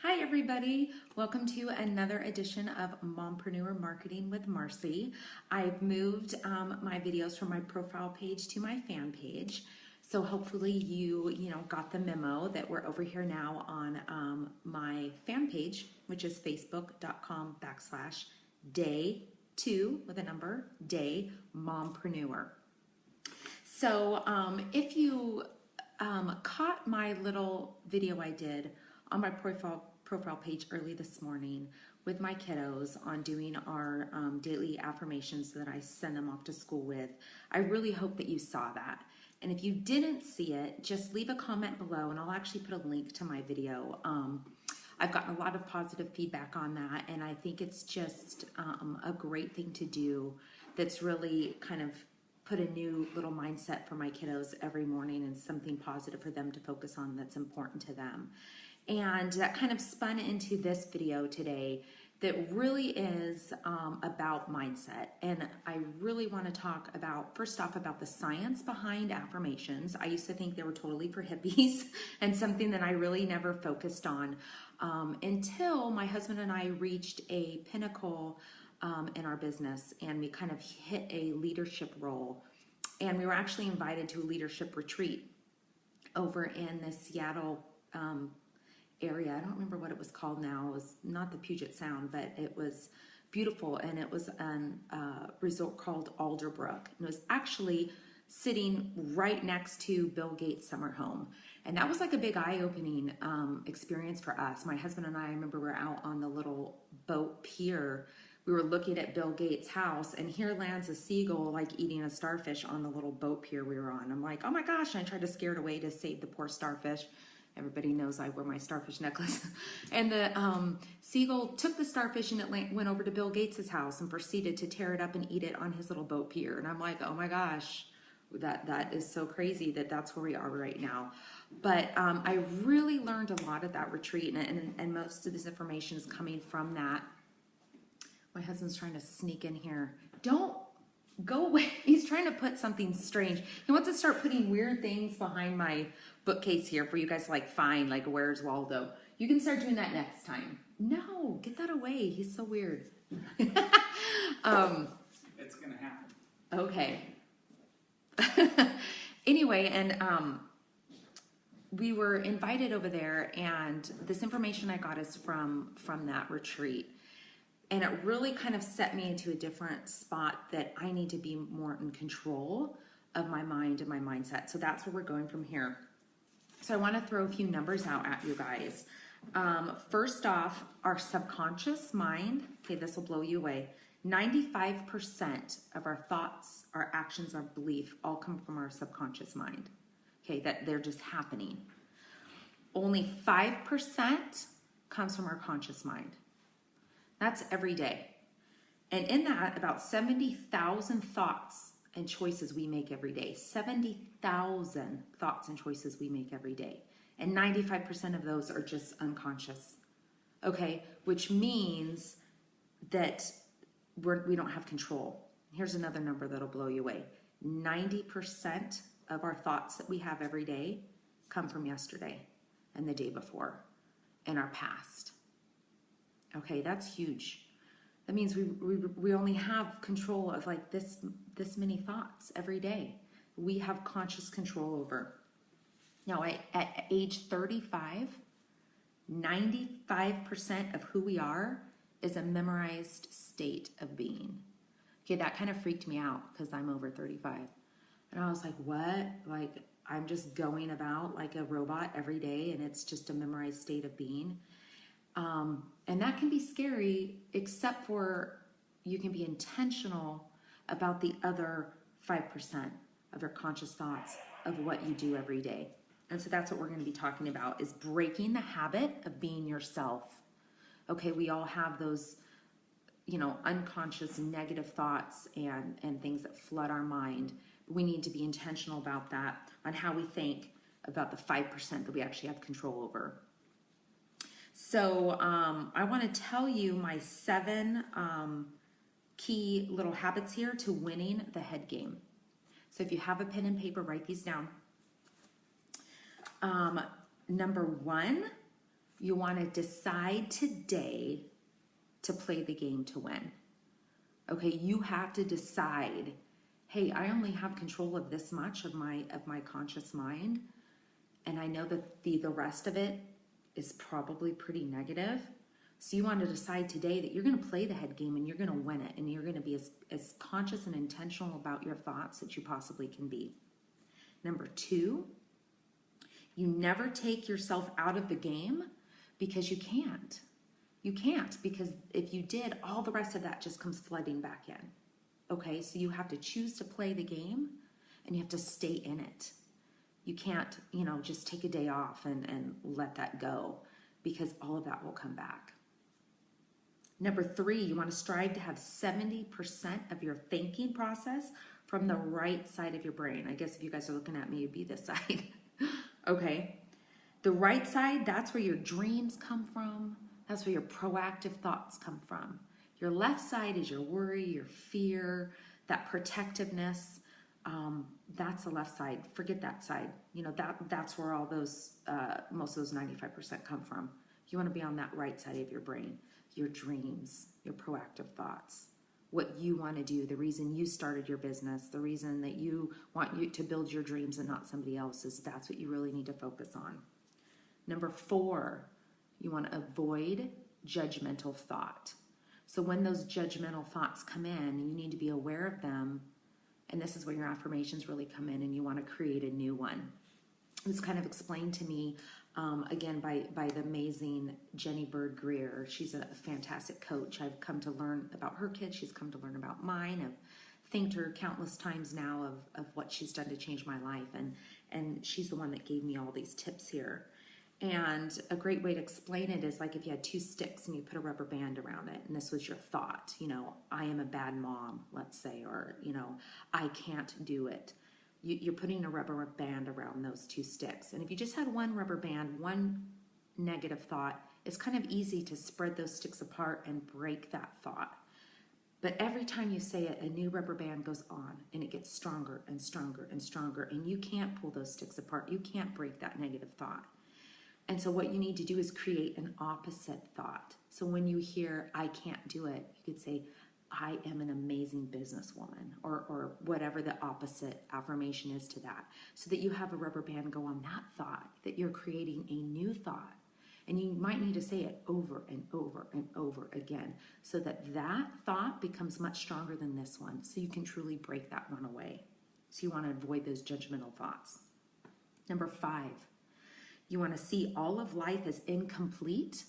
Hi everybody, welcome to another edition of Mompreneur Marketing with Marcy. I've moved my videos from my profile page to my fan page. So hopefully you got the memo that we're over here now on my fan page, which is facebook.com/day2 with a number, day mompreneur. So if you caught my little video I did on my profile page early this morning with my kiddos on doing our daily affirmations that I send them off to school with, I really hope that you saw that. And if you didn't see it, just leave a comment below and I'll actually put a link to my video. I've gotten a lot of positive feedback on that, and I think it's just a great thing to do that's really kind of put a new little mindset for my kiddos every morning and something positive for them to focus on that's important to them. And that kind of spun into this video today that really is about mindset. And I really want to talk about, first off, about the science behind affirmations. I used to think they were totally for hippies and something that I really never focused on until my husband and I reached a pinnacle in our business, and we kind of hit a leadership role. And we were actually invited to a leadership retreat over in the Seattle area. I don't remember what it was called now. It was not the Puget Sound, but it was beautiful, and it was a resort called Alderbrook. And it was actually sitting right next to Bill Gates' summer home. And that was like a big eye-opening experience for us. My husband and I remember we were out on the little boat pier. We were looking at Bill Gates' house, and here lands a seagull like eating a starfish on the little boat pier we were on. I'm like, oh my gosh, and I tried to scare it away to save the poor starfish. Everybody knows I wear my starfish necklace. And the seagull took the starfish and it went over to Bill Gates' house and proceeded to tear it up and eat it on his little boat pier. And I'm like, oh my gosh, that is so crazy that that's where we are right now. But I really learned a lot at that retreat, and most of this information is coming from that. My husband's trying to sneak in here. Don't go away. He's trying to put something strange. He wants to start putting weird things behind my bookcase here for you guys to like find, like where's Waldo. You can start doing that next time. No, get that away. He's so weird. It's gonna happen. Okay. Anyway, and we were invited over there, and this information I got is from that retreat. And it really kind of set me into a different spot that I need to be more in control of my mind and my mindset. So that's where we're going from here. So I want to throw a few numbers out at you guys. First off, our subconscious mind, okay, this will blow you away. 95% of our thoughts, our actions, our belief all come from our subconscious mind. Okay, that they're just happening. Only 5% comes from our conscious mind. That's every day. And in that, about 70,000 thoughts and choices we make every day. 70,000 thoughts and choices we make every day. And 95% of those are just unconscious. Okay, which means that we don't have control. Here's another number that'll blow you away. 90% of our thoughts that we have every day come from yesterday and the day before and our past. Okay, that's huge. That means we only have control of like this many thoughts every day. We have conscious control over. Now, at age 35, 95% of who we are is a memorized state of being. Okay, that kind of freaked me out because I'm over 35. And I was like, what? Like, I'm just going about like a robot every day and it's just a memorized state of being. And that can be scary, except for you can be intentional about the other 5% of your conscious thoughts of what you do every day. And so that's what we're going to be talking about, is breaking the habit of being yourself. Okay, we all have those, unconscious negative thoughts and things that flood our mind. We need to be intentional about that, on how we think about the 5% that we actually have control over. So I want to tell you my 7 key little habits here to winning the head game. So if you have a pen and paper, write these down. Number 1, You want to decide today to play the game to win. Okay, you have to decide, hey, I only have control of this much of my conscious mind, and I know that the rest of it is probably pretty negative. So you want to decide today that you're going to play the head game and you're going to win it, and you're going to be as conscious and intentional about your thoughts that you possibly can be. Number 2, you never take yourself out of the game because you can't. You can't, because if you did, all the rest of that just comes flooding back in. Okay, so you have to choose to play the game and you have to stay in it. You can't, just take a day off and let that go, because all of that will come back. Number 3, you want to strive to have 70% of your thinking process from the right side of your brain. I guess if you guys are looking at me, it'd be this side. Okay. The right side, that's where your dreams come from. That's where your proactive thoughts come from. Your left side is your worry, your fear, that protectiveness. That's the left side. Forget that side. That's where all those, most of those 95% come from. You want to be on that right side of your brain. Your dreams, your proactive thoughts, what you want to do, the reason you started your business, the reason that you want you to build your dreams and not somebody else's. That's what you really need to focus on. Number 4, you want to avoid judgmental thought. So when those judgmental thoughts come in, you need to be aware of them. And this is where your affirmations really come in, and you want to create a new one. It's kind of explained to me, again, by the amazing Jenny Bird Greer. She's a fantastic coach. I've come to learn about her kids. She's come to learn about mine. I've thanked her countless times now of what she's done to change my life. And she's the one that gave me all these tips here. And a great way to explain it is like if you had 2 sticks and you put a rubber band around it, and this was your thought, I am a bad mom, let's say, or, I can't do it. You're putting a rubber band around those 2 sticks. And if you just had one rubber band, one negative thought, it's kind of easy to spread those sticks apart and break that thought. But every time you say it, a new rubber band goes on, and it gets stronger and stronger and stronger, and you can't pull those sticks apart. You can't break that negative thought. And so what you need to do is create an opposite thought. So when you hear, I can't do it, you could say, I am an amazing businesswoman, or whatever the opposite affirmation is to that, so that you have a rubber band go on that thought, that you're creating a new thought. And you might need to say it over and over and over again, so that that thought becomes much stronger than this one, so you can truly break that one away. So you want to avoid those judgmental thoughts. Number 5, you want to see all of life as incomplete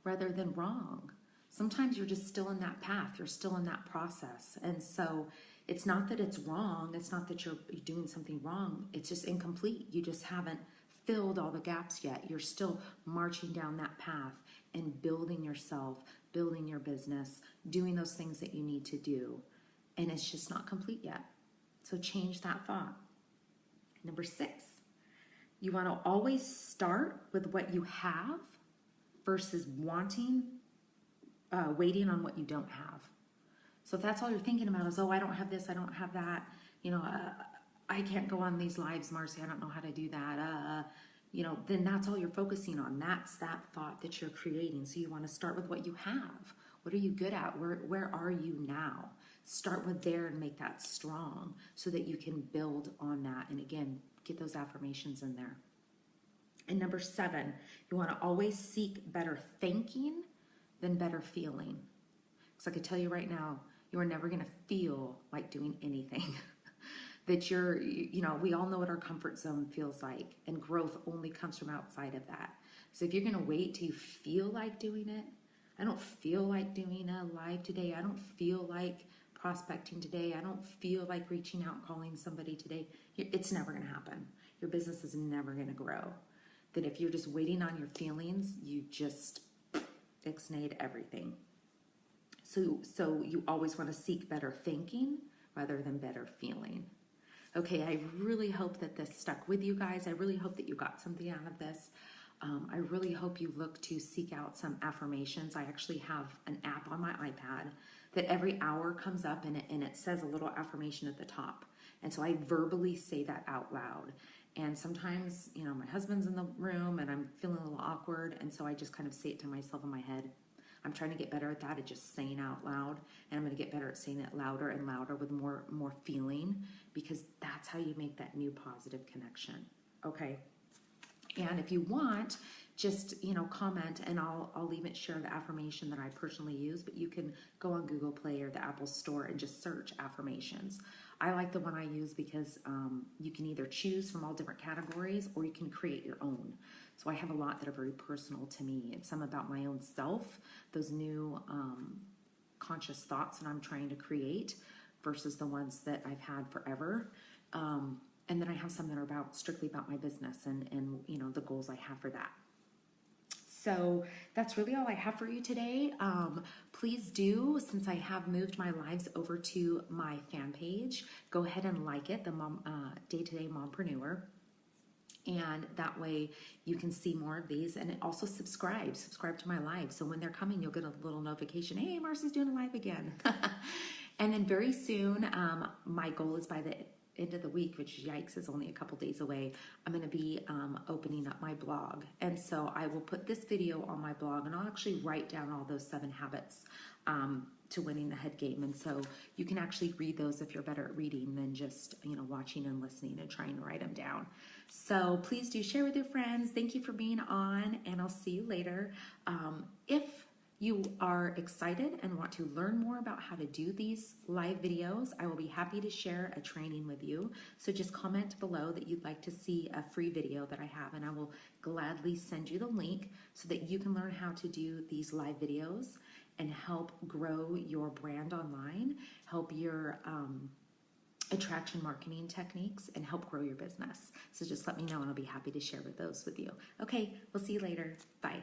rather than wrong. Sometimes you're just still in that path. You're still in that process. And so it's not that it's wrong. It's not that you're doing something wrong. It's just incomplete. You just haven't filled all the gaps yet. You're still marching down that path and building yourself, building your business, doing those things that you need to do. And it's just not complete yet. So change that thought. Number 6, you want to always start with what you have versus waiting on what you don't have. So if that's all you're thinking about is, I don't have this, I don't have that, I can't go on these lives, Marcy, I don't know how to do that, then that's all you're focusing on. That's that thought that you're creating. So you want to start with what you have. What are you good at? Where are you now? Start with there and make that strong so that you can build on that. And again, get those affirmations in there. And number 7, you want to always seek better thinking than better feeling. Because I can tell you right now, you are never going to feel like doing anything. That we all know what our comfort zone feels like, and growth only comes from outside of that. So if you're going to wait till you feel like doing it, I don't feel like doing a live today, I don't feel like prospecting today, I don't feel like reaching out, calling somebody today, it's never going to happen. Your business is never going to grow. That if you're just waiting on your feelings, you just ixnayed everything. So you always want to seek better thinking rather than better feeling. Okay, I really hope that this stuck with you guys. I really hope that you got something out of this. I really hope you look to seek out some affirmations. I actually have an app on my iPad that every hour comes up and it says a little affirmation at the top. And so I verbally say that out loud. And sometimes, you know, my husband's in the room and I'm feeling a little awkward. And so I just kind of say it to myself in my head. I'm trying to get better at that, at just saying out loud. And I'm going to get better at saying it louder and louder with more feeling, because that's how you make that new positive connection. Okay. And if you want, just, you know, comment, and I'll even share the affirmation that I personally use, but you can go on Google Play or the Apple Store and just search affirmations. I like the one I use because you can either choose from all different categories or you can create your own. So I have a lot that are very personal to me. It's some about my own self, those new conscious thoughts that I'm trying to create versus the ones that I've had forever. And then I have some that are strictly about my business and you know, the goals I have for that. So that's really all I have for you today. Please do, since I have moved my lives over to my fan page, go ahead and like it, the Day-to-Day Mompreneur. And that way you can see more of these, and also subscribe to my live. So when they're coming, you'll get a little notification. Hey, Marcy's doing a live again. And then very soon, my goal is by the end of the week, which, yikes, is only a couple days away, I'm going to be opening up my blog. And so I will put this video on my blog, and I'll actually write down all those 7 habits to winning the head game. And so you can actually read those if you're better at reading than just, you know, watching and listening and trying to write them down. So please do share with your friends. Thank you for being on, and I'll see you later. If you are excited and want to learn more about how to do these live videos, I will be happy to share a training with you. So just comment below that you'd like to see a free video that I have, and I will gladly send you the link so that you can learn how to do these live videos and help grow your brand online, help your attraction marketing techniques, and help grow your business. So just let me know and I'll be happy to share those with you. Okay, we'll see you later. Bye.